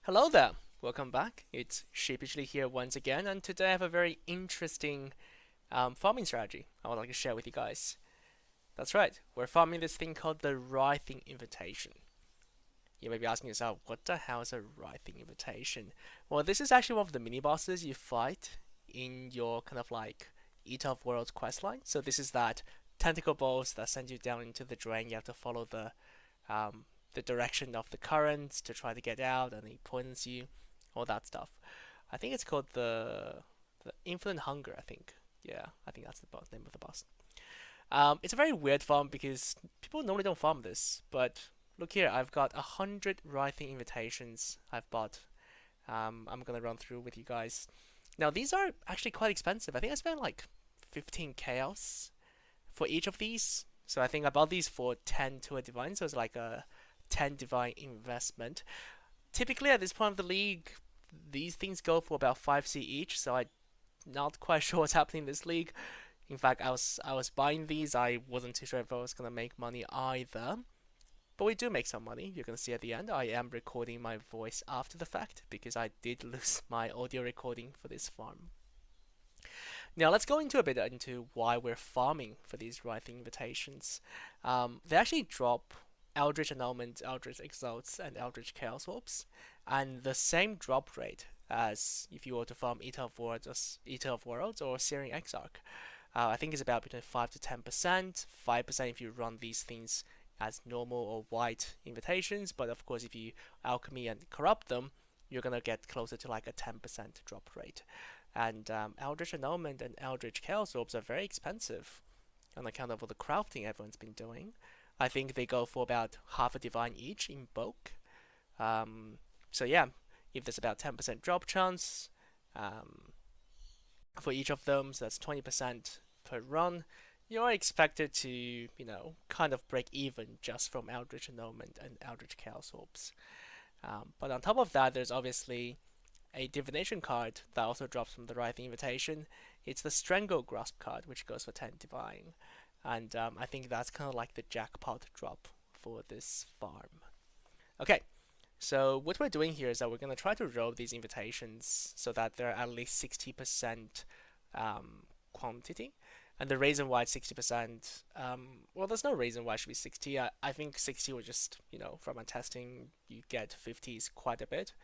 Hello there, welcome back. It's Sheepishly here once again, and today I have a very interesting farming strategy I would like to share with you guys. That's right, we're farming this thing called the Writhing Invitation. You may be asking yourself, what the hell is a Writhing Invitation? Well, this is actually one of the mini bosses you fight in your kind of like Eat of Worlds questline. So this is that tentacle boss that sends you down into the drain. You have to follow the direction of the currents to try to get out, and it poisons you, all that stuff. I think it's called the Infinite Hunger. I think, yeah, I think that's the name of the boss. It's a very weird farm because people normally don't farm this, but look here, I've got 100 writhing invitations I've bought. I'm gonna run through with you guys. Now these are actually quite expensive. I think I spent like 15 chaos for each of these. So I think I bought these for 10 to a divine, so it's like a 10 divine investment. Typically at this point of the league, these things go for about 5C each, so I'm not quite sure what's happening in this league. In fact, I was buying these. I wasn't too sure if I was gonna make money either. But we do make some money. You're gonna see at the end. I am recording my voice after the fact because I did lose my audio recording for this farm. Now let's go into a bit into why we're farming for these writhing invitations. They actually drop Eldritch Annulment, Eldritch Exalts, and Eldritch Chaos Orbs, and the same drop rate as if you were to farm Eater of Worlds or Searing Exarch. I think it's about between 5 to 10%, 5% if you run these things as normal or white invitations, but of course if you alchemy and corrupt them, you're gonna get closer to like a 10% drop rate. And Eldritch Annulment and Eldritch Chaos Orbs are very expensive on account of all the crafting everyone's been doing. I think they go for about half a divine each in bulk. So yeah, if there's about 10% drop chance um, for each of them, so that's 20% per run. You're expected to, kind of break even just from Eldritch Annulment and Eldritch Chaos Orbs. But on top of that, there's obviously a divination card that also drops from the Writhing Invitation. It's the Strangle Grasp card, which goes for 10 divine. And I think that's kind of like the jackpot drop for this farm. Okay, so what we're doing here is that we're going to try to roll these invitations so that they're at least 60% quantity. And the reason why it's 60%, well, there's no reason why it should be 60. I think 60 was just, from my testing, you get 50s quite a bit,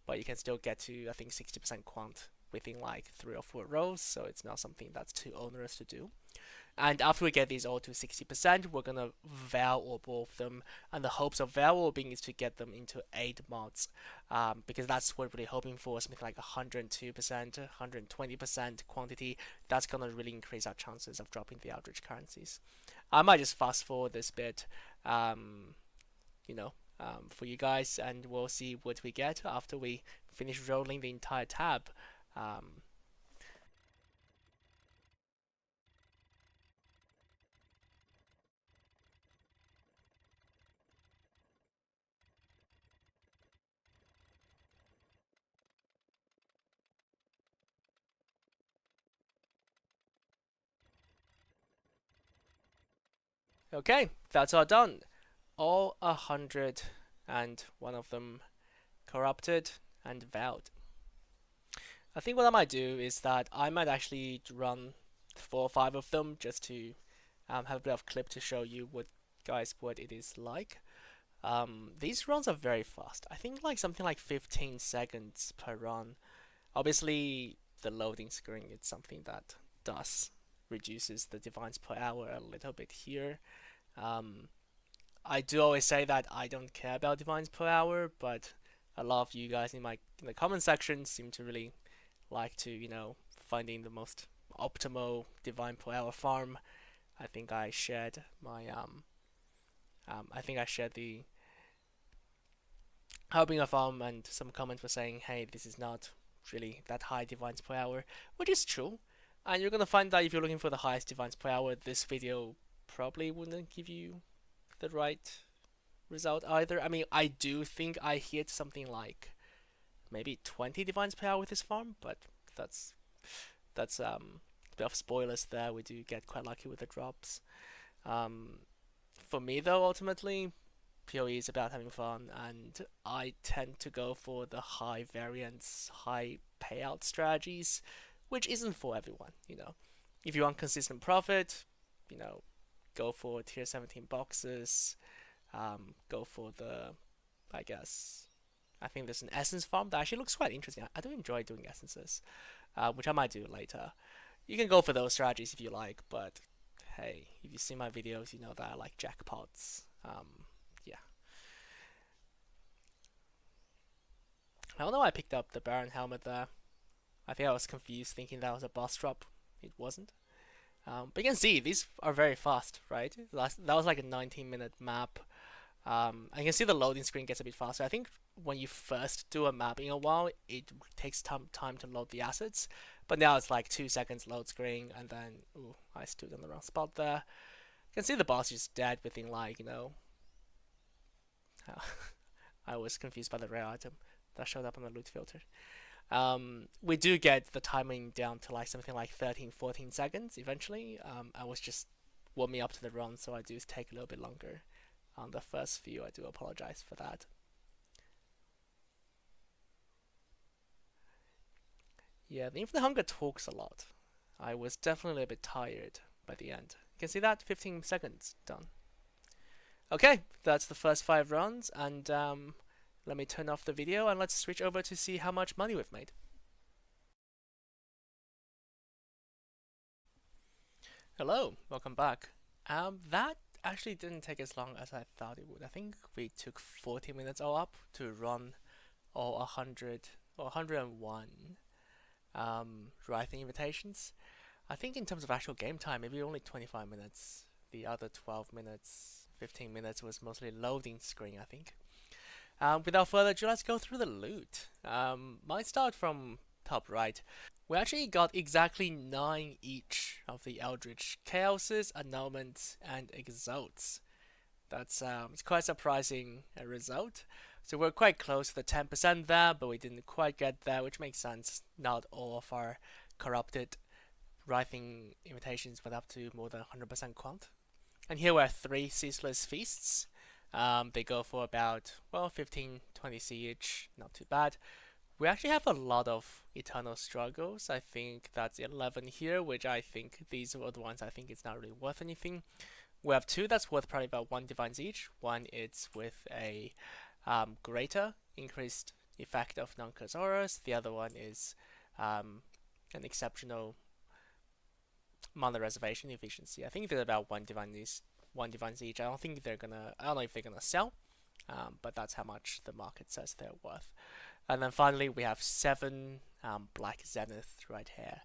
but you can still get to, I think, 60% quant within like 3 or 4 rolls, so it's not something that's too onerous to do. And after we get these all to 60%, we're gonna vaal orb all of them. And the hopes of vaal orbing is to get them into 8 mods, because that's what we're really hoping for, something like 102%, 120% quantity. That's gonna really increase our chances of dropping the Eldritch currencies. I might just fast forward this bit, for you guys, and we'll see what we get after we finish rolling the entire tab. Um, okay, that's all done. All 100 and one of them corrupted and vowed. I think what I might do is that I might actually run 4 or 5 of them just to have a bit of clip to show you what it is like. These runs are very fast. I think like something like 15 seconds per run. Obviously, the loading screen is something that does reduces the divines per hour a little bit here. Um, I do always say that I don't care about divines per hour, but a lot of you guys in the comment section seem to really like to finding the most optimal divine per hour farm. I think I shared my I think I shared the helping a farm, and some comments were saying, hey, this is not really that high divines per hour, which is true. And you're gonna find that if you're looking for the highest divines per hour, this video probably wouldn't give you the right result either. I mean, I do think I hit something like maybe 20 divines per hour with this farm, but that's that's a bit of spoilers there. We do get quite lucky with the drops. Um, for me though, ultimately, POE is about having fun, and I tend to go for the high variance, high payout strategies, which isn't for everyone. If you want consistent profit, you know, go for tier 17 boxes. Go for the, I guess, I think there's an essence farm that actually looks quite interesting. I do enjoy doing essences, which I might do later. You can go for those strategies if you like, but hey, if you see my videos, you know that I like jackpots. Yeah. I don't know why I picked up the Baron helmet there. I think I was confused thinking that was a boss drop. It wasn't. But you can see these are very fast, right? That was like a 19-minute map. And you can see the loading screen gets a bit faster. I think when you first do a map in a while, it takes time to load the assets. But now it's like 2 seconds load screen, and then, ooh, I stood in the wrong spot there. You can see the boss is dead within like, I was confused by the rare item that showed up on the loot filter. We do get the timing down to like something like 13, 14 seconds eventually. I was just warming up to the run, so I do take a little bit longer on the first few. I do apologize for that. Yeah, the Infinite Hunger talks a lot. I was definitely a bit tired by the end. You can see that 15 seconds done. Okay, that's the first 5 runs, and let me turn off the video and let's switch over to see how much money we've made. Hello, welcome back. That actually didn't take as long as I thought it would. I think we took 40 minutes all up to run all 100 or 101 Writhing invitations. I think in terms of actual game time, maybe only 25 minutes. The other 12 minutes, 15 minutes was mostly loading screen, I think. Without further ado, let's go through the loot. Might start from top right. We actually got exactly 9 each of the Eldritch Chaoses, Annulments, and Exalts. That's it's quite surprising a result. So we're quite close to the 10% there, but we didn't quite get there, which makes sense. Not all of our corrupted Writhing invitations went up to more than 100% quant. And here we have 3 Ceaseless Feasts. They go for about, well, 15, 20 each, not too bad. We actually have a lot of Eternal Struggles. I think that's 11 here, which I think these are the ones I think it's not really worth anything. We have 2 that's worth probably about 1 Divines each. One is with a greater increased effect of non-curse auras. The other one is an exceptional mana reservation efficiency. I think they're about 1 Divines each. I don't know if they're gonna sell, but that's how much the market says they're worth. And then finally, we have 7 Black Zenith right here.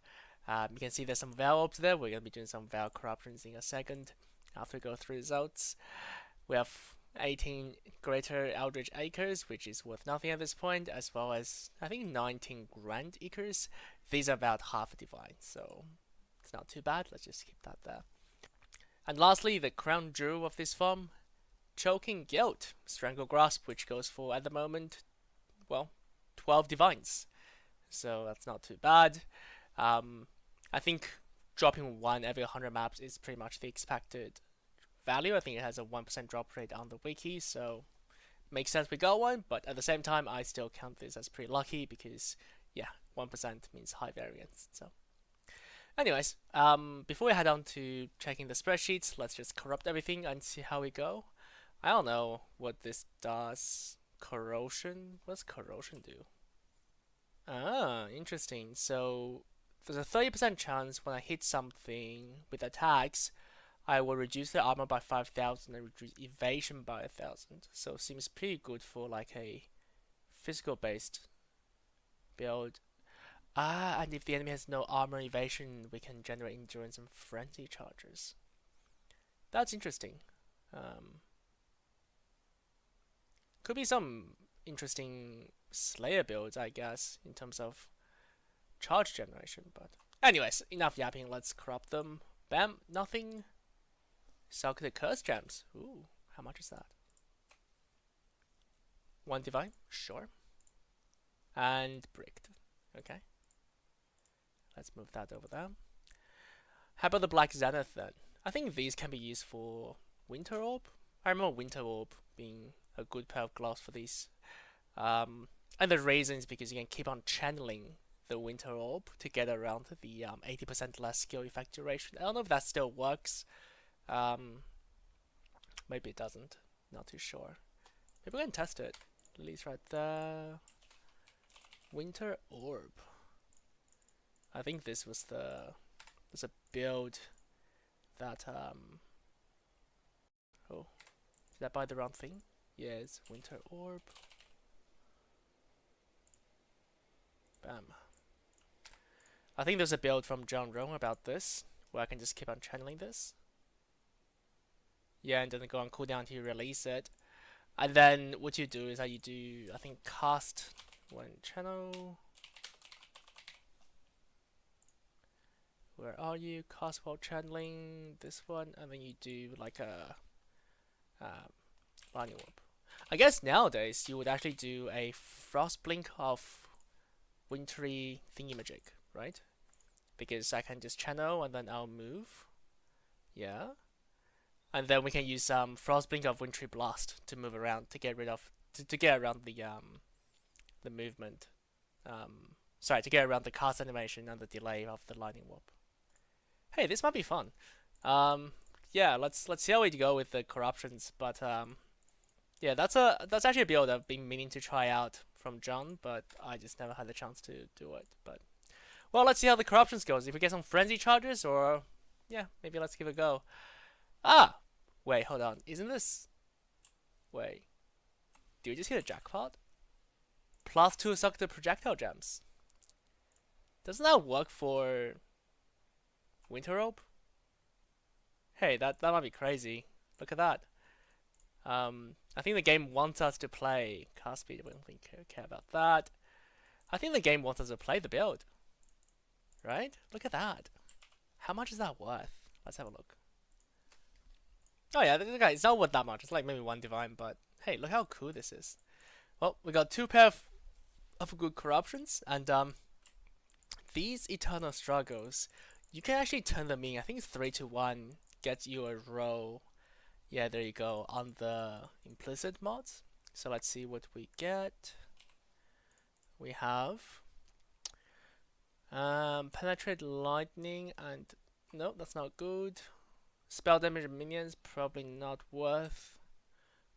You can see there's some Vaal orbs there. We're going to be doing some Vaal corruptions in a second after we go through results. We have 18 Greater Eldritch Acres, which is worth nothing at this point, as well as, I think, 19 Grand Acres. These are about half a divine, so it's not too bad. Let's just keep that there. And lastly, the crown jewel of this farm, Choking Guilt, Strangle Grasp, which goes for, at the moment, well, 12 divines. So that's not too bad. I think dropping 1 every 100 maps is pretty much the expected value. I think it has a 1% drop rate on the wiki, so makes sense we got one, but at the same time, I still count this as pretty lucky because, yeah, 1% means high variance. So, anyways, before we head on to checking the spreadsheets, let's just corrupt everything and see how we go. I don't know what this does. Corrosion? What does corrosion do? Ah, interesting. So there's a 30% chance when I hit something with attacks, I will reduce the armor by 5,000 and reduce evasion by 1,000. So it seems pretty good for like a physical based build. Ah, and if the enemy has no armor evasion, we can generate endurance and frenzy charges. That's interesting. Could be some interesting Slayer builds, I guess, in terms of charge generation. But anyways, enough yapping. Let's corrupt them. Bam, nothing. Suck the curse gems. Ooh, how much is that? 1 divine, sure. And bricked. Okay. Let's move that over there. How about the Black Zenith then? I think these can be used for Winter Orb. I remember Winter Orb being a good pair of gloves for these. And the reason is because you can keep on channeling the Winter Orb to get around the 80% less skill effect duration. I don't know if that still works. Um, Maybe it doesn't. Not too sure. Maybe we can test it. Lily's right there. Winter Orb. I think this was there's a build that oh, did I buy the wrong thing? Yes, Winter Orb. Bam. I think there's a build from John Rowe about this, where I can just keep on channeling this. Yeah, and then go on cooldown until you release it. And then what you do is that you do, I think, cast one channel. Where are you? Cast while channeling this one, and then you do like a lightning orb. I guess nowadays you would actually do a frost blink of wintry thingy-magic, right? Because I can just channel and then I'll move. Yeah. And then we can use frost blink of wintry blast to move around to get rid of to get around the movement. Sorry, to get around the cast animation and the delay of the lightning warp. Hey, this might be fun. Yeah, let's see how we go with the corruptions. But yeah, that's actually a build I've been meaning to try out from John, but I just never had the chance to do it. But well, let's see how the corruptions goes. If we get some frenzy charges, or yeah, maybe let's give it a go. Ah, wait, hold on. Isn't this? Wait, do you just hit a jackpot? +2 suck the projectile gems. Doesn't that work for Winter Rope? Hey, that might be crazy. Look at that. I think the game wants us to play cast speed. We don't think care about that. I think the game wants us to play the build. Right? Look at that. How much is that worth? Let's have a look. Oh yeah, okay, it's not worth that much. It's like maybe 1 divine, but hey, look how cool this is. Well, we got 2 pair of good corruptions, and these eternal struggles, you can actually turn them in. I think 3 to 1 gets you a roll. Yeah, there you go, on the implicit mods. So let's see what we get. We have penetrate lightning, and no, that's not good. Spell damage minions, probably not worth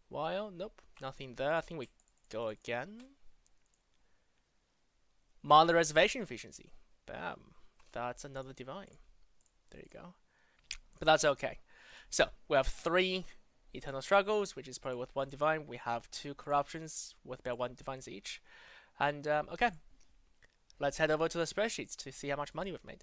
while. Nope, nothing there. I think we go again. Mana reservation efficiency. Bam. That's another divine. There you go. But that's okay. So we have 3 eternal struggles, which is probably worth 1 divine. We have 2 corruptions worth about 1 divines each. And okay, let's head over to the spreadsheets to see how much money we've made.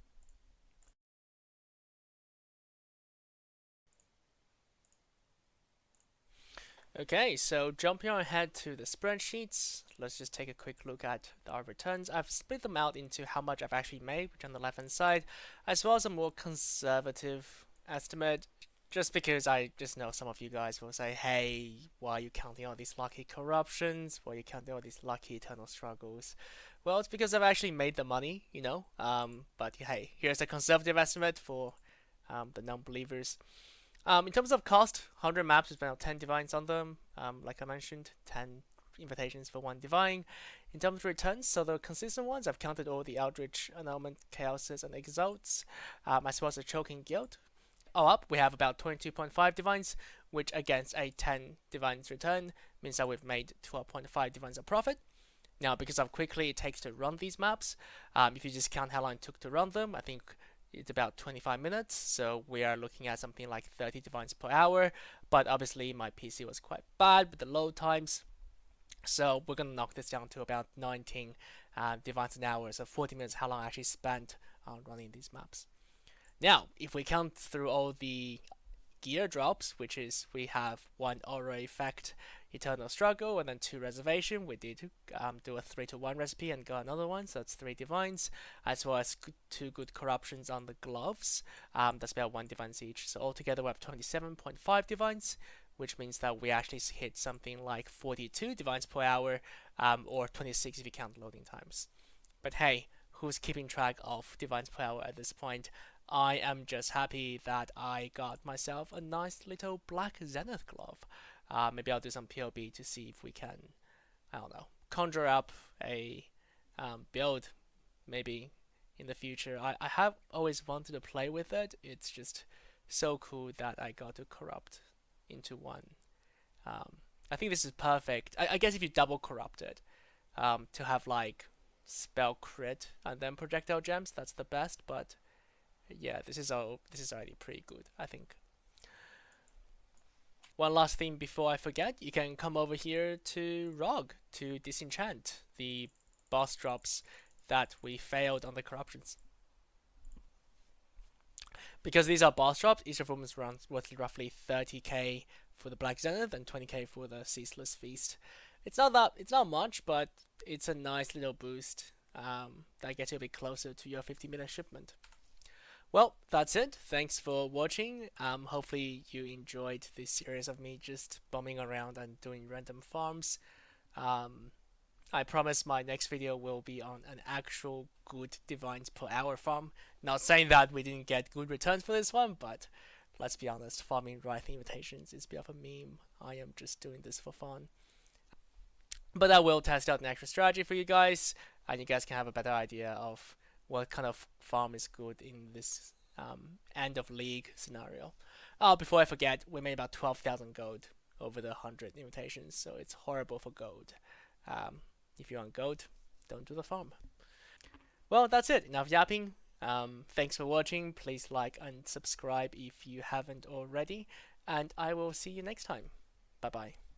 Okay, so jumping ahead to the spreadsheets, let's just take a quick look at our returns. I've split them out into how much I've actually made, which on the left hand side, as well as a more conservative estimate, just because I just know some of you guys will say, hey, why are you counting all these lucky corruptions? Why are you counting all these lucky eternal struggles? Well, it's because I've actually made the money, you know. But hey, here's a conservative estimate for the non-believers. In terms of cost, 100 maps is about 10 divines on them. Like I mentioned, 10 invitations for 1 divine. In terms of returns, so the consistent ones, I've counted all the Eldritch, Annulment, Chaoses, and Exalts, as well as the Choking Guild. All up, we have about 22.5 divines, which against a 10 divines return means that we've made 12.5 divines of profit. Now, because of how quickly it takes to run these maps, if you just count how long it took to run them, I think it's about 25 minutes, so we are looking at something like 30 divines per hour, but obviously my PC was quite bad with the load times, so we're gonna knock this down to about 19 divines an hour, so 40 minutes how long I actually spent on running these maps. Now, if we count through all the gear drops, which is we have 1 aura effect, eternal struggle, and then 2 reservation. We did do a 3 to 1 recipe and got another one, so that's 3 divines, as well as 2 good corruptions on the gloves. That's about 1 divines each. So altogether we have 27.5 divines, which means that we actually hit something like 42 divines per hour, or 26 if you count loading times. But hey, who's keeping track of divines per hour at this point? I am just happy that I got myself a nice little black Zenith glove. Maybe I'll do some POB to see if we can, I don't know, conjure up a build maybe in the future. I have always wanted to play with it. It's just so cool that I got to corrupt into one. Um, I think this is perfect. I guess if you double corrupt it, to have like spell crit and then projectile gems, that's the best. But yeah, this is already pretty good, I think. One last thing before I forget, you can come over here to Rog to disenchant the boss drops that we failed on the corruptions. Because these are boss drops, each of them is worth roughly 30k for the Black Zenith and 20k for the Ceaseless Feast. It's not much, but it's a nice little boost that gets you a bit closer to your 50-minute shipment. Well, that's it. Thanks for watching. Hopefully you enjoyed this series of me just bumming around and doing random farms. Um, I promise my next video will be on an actual good divines per hour farm. Not saying that we didn't get good returns for this one, but let's be honest, farming Writhing invitations is a bit of a meme. I am just doing this for fun. But I will test out an extra strategy for you guys, and you guys can have a better idea of what kind of farm is good in this end of league scenario. Before I forget, we made about 12,000 gold over the 100 invitations, so it's horrible for gold. If you want gold, don't do the farm. Well, that's it. Enough yapping. Thanks for watching. Please like and subscribe if you haven't already, and I will see you next time. Bye bye.